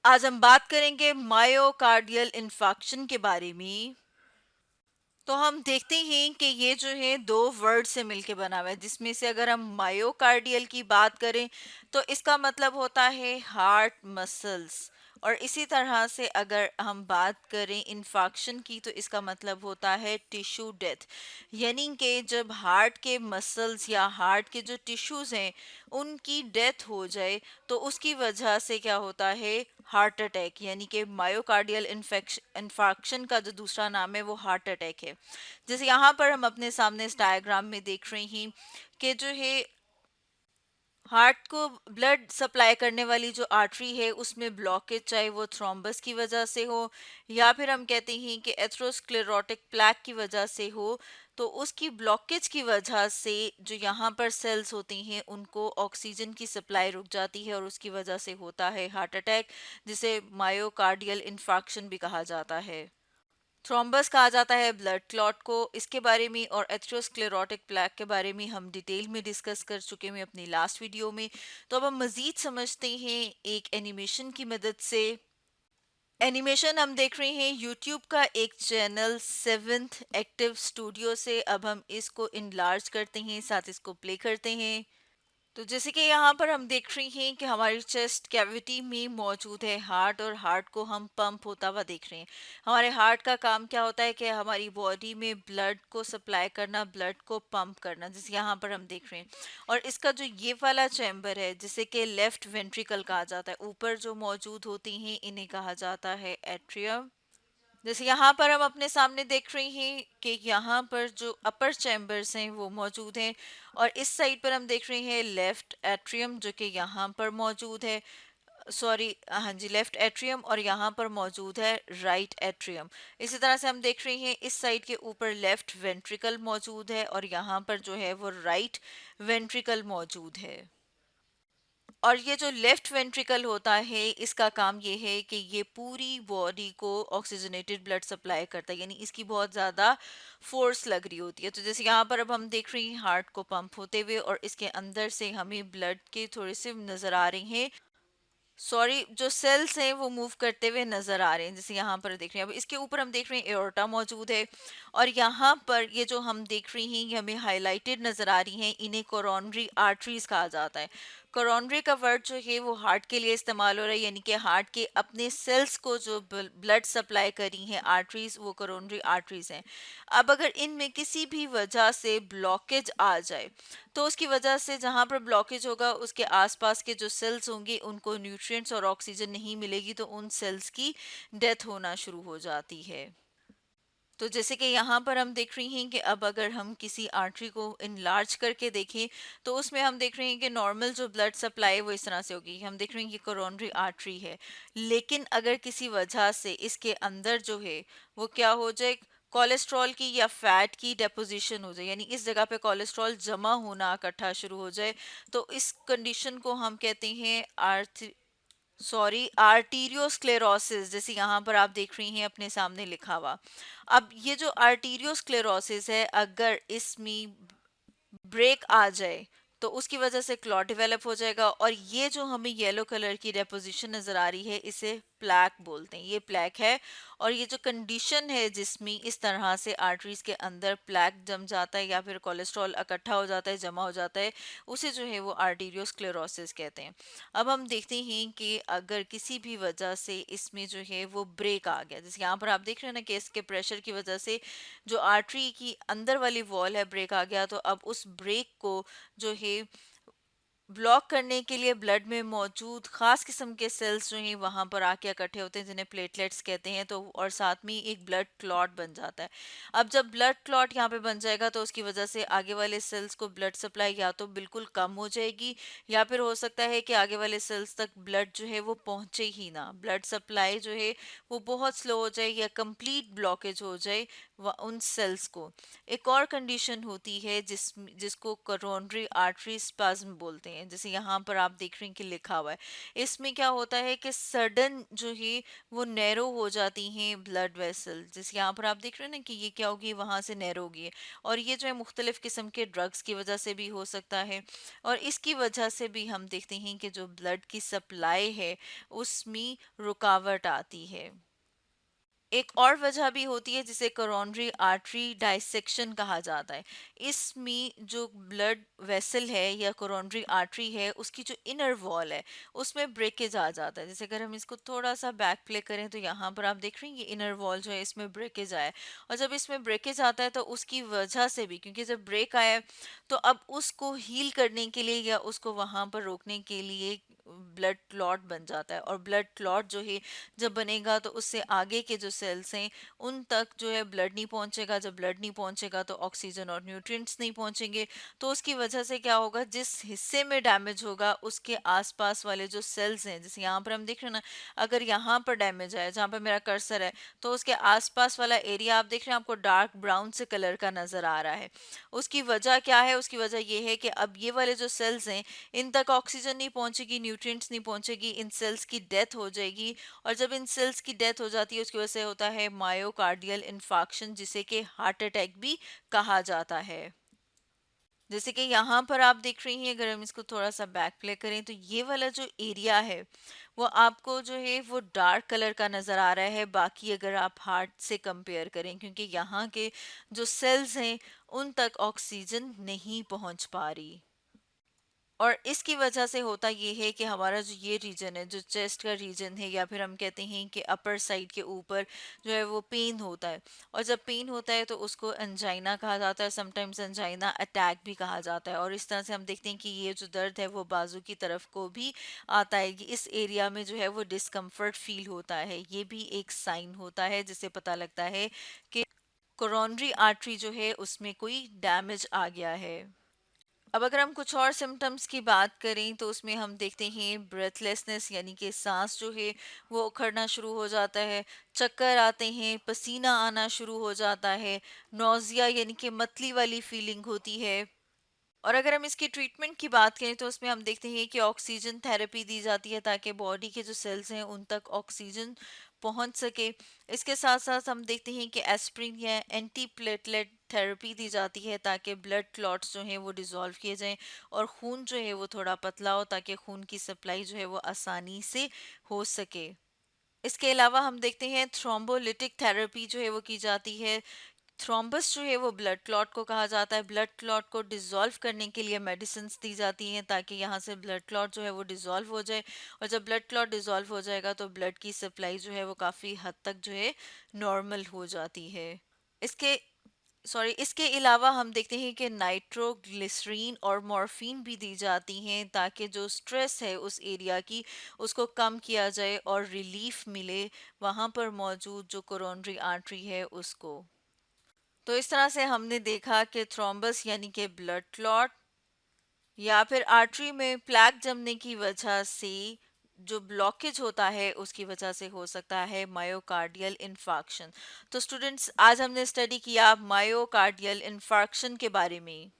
आज हम बात करेंगे मायोकार्डियल इन्फेक्शन के बारे में। तो हम देखते हैं कि ये जो है दो वर्ड से मिलके बना हुआ है, जिसमें से अगर हम मायोकार्डियल की बात करें तो इसका मतलब होता है हार्ट मसल्स। और इसी तरह से अगर हम बात करें इन्फेक्शन की तो इसका मतलब होता है टिश्यू डेथ। यानी कि जब हार्ट के मसल्स या हार्ट के जो टिश्यूज हैं उनकी डेथ हो जाए तो उसकी वजह से क्या होता है, हार्ट अटैक। यानी कि मायोकार्डियल इन्फेक्शन का जो दूसरा नाम है वो हार्ट अटैक है। जैसे यहाँ पर हम अपने सामने इस डायग्राम में देख रहे हैं कि जो है हार्ट को ब्लड सप्लाई करने वाली जो आर्टरी है उसमें ब्लॉकेज, चाहे वो थ्रोम्बस की वजह से हो या फिर हम कहते हैं कि एथरोस्क्लेरोटिक प्लैक की वजह से हो, तो उसकी ब्लॉकेज की वजह से जो यहाँ पर सेल्स होती हैं उनको ऑक्सीजन की सप्लाई रुक जाती है और उसकी वजह से होता है हार्ट अटैक, जिसे मायोकार्डियल इन्फेक्शन भी कहा जाता है। थ्रोम्बस कहा जाता है ब्लड क्लॉट को। इसके बारे में और एथेरोस्क्लेरोटिक प्लैक के बारे में हम डिटेल में डिस्कस कर चुके हैं अपनी लास्ट वीडियो में। तो अब हम मज़ीद समझते हैं एक एनिमेशन की मदद से। एनिमेशन हम देख रहे हैं यूट्यूब का एक चैनल सेवेंथ एक्टिव स्टूडियो से। अब हम इसको इनलार्ज करते हैं, साथ इसको प्ले करते हैं। तो जैसे कि यहाँ पर हम देख रहे हैं कि हमारी चेस्ट कैविटी में मौजूद है हार्ट, और हार्ट को हम पंप होता हुआ देख रहे हैं। हमारे हार्ट का काम क्या होता है कि हमारी बॉडी में ब्लड को सप्लाई करना, ब्लड को पंप करना, जैसे यहाँ पर हम देख रहे हैं। और इसका जो ये वाला चैम्बर है जिसे कि लेफ्ट वेंट्रिकल कहा जाता है, ऊपर जो मौजूद होती हैं इन्हें कहा जाता है एट्रियम। जैसे यहाँ पर हम अपने सामने देख रहे हैं कि यहाँ पर जो अपर चैम्बर्स हैं वो मौजूद हैं, और इस साइड पर हम देख रहे हैं लेफ्ट एट्रियम जो कि यहाँ पर मौजूद है। सॉरी, हाँ जी, लेफ्ट एट्रियम, और यहाँ पर मौजूद है राइट एट्रियम। इसी तरह से हम देख रहे हैं इस साइड के ऊपर लेफ्ट वेंट्रिकल मौजूद है और यहाँ पर जो है वो राइट वेंट्रिकल मौजूद है। और ये जो लेफ्ट वेंट्रिकल होता है इसका काम ये है कि ये पूरी बॉडी को ऑक्सीजनेटेड ब्लड सप्लाई करता है, यानी इसकी बहुत ज़्यादा फोर्स लग रही होती है। तो जैसे यहाँ पर अब हम देख रहे हैं हार्ट को पंप होते हुए और इसके अंदर से हमें ब्लड के थोड़े से नज़र आ रहे हैं, सॉरी, जो सेल्स हैं वो मूव करते हुए नजर आ रहे हैं, जैसे यहाँ पर देख रहे हैं। अब इसके ऊपर हम देख रहे हैं एओर्टा मौजूद है, और यहाँ पर ये जो हम देख रहे हैं ये हमें हाईलाइटेड नजर आ रही हैं, इन्हें कोरोनरी आर्टरीज कहा जाता है। कोरोनरी का वर्ड जो है वो हार्ट के लिए इस्तेमाल हो रहा है, यानी कि हार्ट के अपने सेल्स को जो ब्लड सप्लाई करी हैं आर्टरीज, वो कोरोनरी आर्टरीज हैं। अब अगर इनमें किसी भी वजह से ब्लॉकेज आ जाए तो उसकी वजह से जहाँ पर ब्लॉकेज होगा उसके आसपास के जो सेल्स होंगे उनको न्यूट्रिएंट्स और ऑक्सीजन नहीं मिलेगी, तो उन सेल्स की डेथ होना शुरू हो जाती है। तो जैसे कि यहाँ पर हम देख रही हैं कि अब अगर हम किसी आर्टरी को इनलार्ज करके देखें तो उसमें हम देख रहे हैं कि नॉर्मल जो ब्लड सप्लाई है वो इस तरह से होगी, हम देख रहे हैं कि कोरोनरी आर्टरी है। लेकिन अगर किसी वजह से इसके अंदर जो है वो क्या हो जाए, कोलेस्ट्रॉल की या फैट की डेपोजिशन हो जाए, यानी इस जगह पे कोलेस्ट्रॉल जमा होना इकट्ठा शुरू हो जाए, तो इस कंडीशन को हम कहते हैं आर्टीरियोस्क्लेरोसिस, जैसे यहाँ पर आप देख रही हैं अपने सामने लिखा हुआ। अब ये जो आर्टीरियोस्क्लेरोसिस है अगर इसमें ब्रेक आ जाए तो उसकी वजह से क्लॉट डेवलप हो जाएगा, और ये जो हमें येलो कलर की डेपोजिशन नजर आ रही है इसे प्लैक बोलते हैं, ये प्लैक है। और ये जो कंडीशन है जिसमें इस तरह से आर्टरीज के अंदर प्लैक जम जाता है या फिर कोलेस्ट्रॉल इकट्ठा हो जाता है, जमा हो जाता है, उसे जो है वो आर्टीरियोस्क्लेरोसिस कहते हैं। अब हम देखते हैं कि अगर किसी भी वजह से इसमें जो है वो ब्रेक आ गया, जैसे यहाँ पर आप देख रहे हैं ना कि इसके प्रेशर की वजह से जो आर्टरी की अंदर वाली वॉल है ब्रेक आ गया, तो अब उस ब्रेक को जो है ब्लॉक करने के लिए ब्लड में मौजूद खास किस्म के सेल्स जो हैं वहां पर आके इकट्ठे होते हैं जिन्हें प्लेटलेट्स कहते हैं, तो और साथ में एक ब्लड क्लॉट बन जाता है। अब जब ब्लड क्लॉट यहाँ पे बन जाएगा तो उसकी वजह से आगे वाले सेल्स को ब्लड सप्लाई या तो बिल्कुल कम हो जाएगी, या फिर हो सकता है कि आगे वाले सेल्स तक ब्लड जो है वो पहुंचे ही ना, ब्लड सप्लाई जो है वो बहुत स्लो हो जाए या कंप्लीट ब्लॉकेज हो जाए उन सेल्स को। एक और कंडीशन होती है जिसको कोरोनरी आर्टरी स्पाज्म बोलते हैं, हैं। जैसे यहाँ पर आप देख रहे हैं कि लिखा हुआ है, इसमें क्या होता है कि सडन जो है वो नैरो हो जाती हैं ब्लड वेसल। जैसे यहाँ पर आप देख रहे हैं ना कि ये क्या होगी, वहाँ से नैरो होगी। और ये जो है मुख्तलिफ किस्म के ड्रग्स की वजह से भी हो सकता है, और इसकी वजह से भी हम देखते हैं कि जो ब्लड की सप्लाई है उसमें रुकावट आती है। एक और वजह भी होती है जिसे कोरोनरी आर्टरी डाइसेक्शन कहा जाता है। इसमें जो ब्लड वेसल है या कोरोनरी आर्टरी है उसकी जो इनर वॉल है उसमें ब्रेकेज आ जाता है। जैसे अगर हम इसको थोड़ा सा बैक प्ले करें तो यहाँ पर आप देख रहे हैं ये इनर वॉल जो है इसमें ब्रेकेज आया है। और जब इसमें ब्रेकेज आता है तो उसकी वजह से भी, क्योंकि जब ब्रेक आया है तो अब उसको हील करने के लिए या उसको वहाँ पर रोकने के लिए ब्लड क्लॉट बन जाता है। और ब्लड क्लॉट जो है जब बनेगा तो उससे आगे के जो सेल्स हैं उन तक जो है ब्लड नहीं पहुंचेगा। जब ब्लड नहीं पहुंचेगा तो ऑक्सीजन और न्यूट्रिएंट्स नहीं पहुंचेंगे। तो उसकी वजह से क्या होगा, जिस हिस्से में डैमेज होगा उसके आसपास वाले जो सेल्स हैं, जैसे यहाँ पर हम देख रहे हैं ना, अगर यहाँ पर डैमेज है जहाँ पर मेरा कर्सर है तो उसके आसपास वाला एरिया आप देख रहे हैं आपको डार्क ब्राउन से कलर का नजर आ रहा है। उसकी वजह क्या है, उसकी वजह ये है कि अब ये वाले जो सेल्स हैं इन तक ऑक्सीजन नहीं पहुंचेगी, न्यूट्रिएंट्स नहीं पहुंचेगी, इन सेल्स की डेथ हो जाएगी। और जब इन सेल्स की डेथ हो जाती है उसकी वजह से होता है मायोकार्डियल इन्फार्क्शन, जिसे कि हार्ट अटैक भी कहा जाता है। जैसे कि यहाँ पर आप देख रही हैं, अगर हम इसको थोड़ा सा बैक प्ले करें तो ये वाला जो एरिया है वो आपको जो है वो डार्क कलर का नज़र आ रहा है, बाकी अगर आप हार्ट से कंपेयर करें, क्योंकि यहाँ के जो सेल्स हैं उन तक ऑक्सीजन नहीं पहुँच पा रही। और इसकी वजह से होता ये है कि हमारा जो ये रीजन है, जो चेस्ट का रीजन है, या फिर हम कहते हैं कि अपर साइड के ऊपर जो है वो पेन होता है। और जब पेन होता है तो उसको एंजाइना कहा जाता है, समटाइम्स एंजाइना अटैक भी कहा जाता है। और इस तरह से हम देखते हैं कि ये जो दर्द है वो बाजू की तरफ को भी आता है कि इस एरिया में जो है वो डिस्कम्फर्ट फील होता है। ये भी एक साइन होता है जिससे पता लगता है कि कोरोनरी आर्टरी जो है उसमें कोई डैमेज आ गया है। अब अगर हम कुछ और सिम्टम्स की बात करें तो उसमें हम देखते हैं ब्रेथलेसनेस, यानी कि सांस जो है वो उखड़ना शुरू हो जाता है, चक्कर आते हैं, पसीना आना शुरू हो जाता है, नौजिया यानी कि मतली वाली फीलिंग होती है। और अगर हम इसकी ट्रीटमेंट की बात करें तो उसमें हम देखते हैं कि ऑक्सीजन थेरेपी दी जाती है ताकि बॉडी के जो सेल्स हैं उन तक ऑक्सीजन पहुंच सके। इसके साथ साथ हम देखते हैं कि एस्प्रिन या एंटी प्लेटलेट थेरेपी दी जाती है ताकि ब्लड क्लॉट्स जो हैं वो डिज़ोल्व किए जाएं और खून जो है वो थोड़ा पतला हो ताकि खून की सप्लाई जो है वो आसानी से हो सके। इसके अलावा हम देखते हैं थ्रोम्बोलिटिक थेरेपी जो है वो की जाती है। थ्रोम्बस जो है वो ब्लड क्लॉट को कहा जाता है। ब्लड क्लॉट को डिसॉल्व करने के लिए मेडिसिन दी जाती हैं ताकि यहाँ से ब्लड क्लॉट जो है वो डिसॉल्व हो जाए। और जब ब्लड क्लॉट डिसॉल्व हो जाएगा तो ब्लड की सप्लाई जो है वो काफ़ी हद तक जो है नॉर्मल हो जाती है। इसके इसके अलावा हम देखते हैं कि नाइट्रोग्लिसरीन और मॉर्फिन भी दी जाती हैं ताकि जो स्ट्रेस है उस एरिया की उसको कम किया जाए और रिलीफ मिले वहाँ पर मौजूद जो कोरोनरी आर्टरी है उसको। तो इस तरह से हमने देखा कि थ्रोम्बस यानी कि ब्लड क्लॉट या फिर आर्टरी में प्लैक जमने की वजह से जो ब्लॉकेज होता है उसकी वजह से हो सकता है मायोकार्डियल इन्फार्क्शन। तो स्टूडेंट्स, आज हमने स्टडी किया मायोकार्डियल इन्फार्क्शन के बारे में।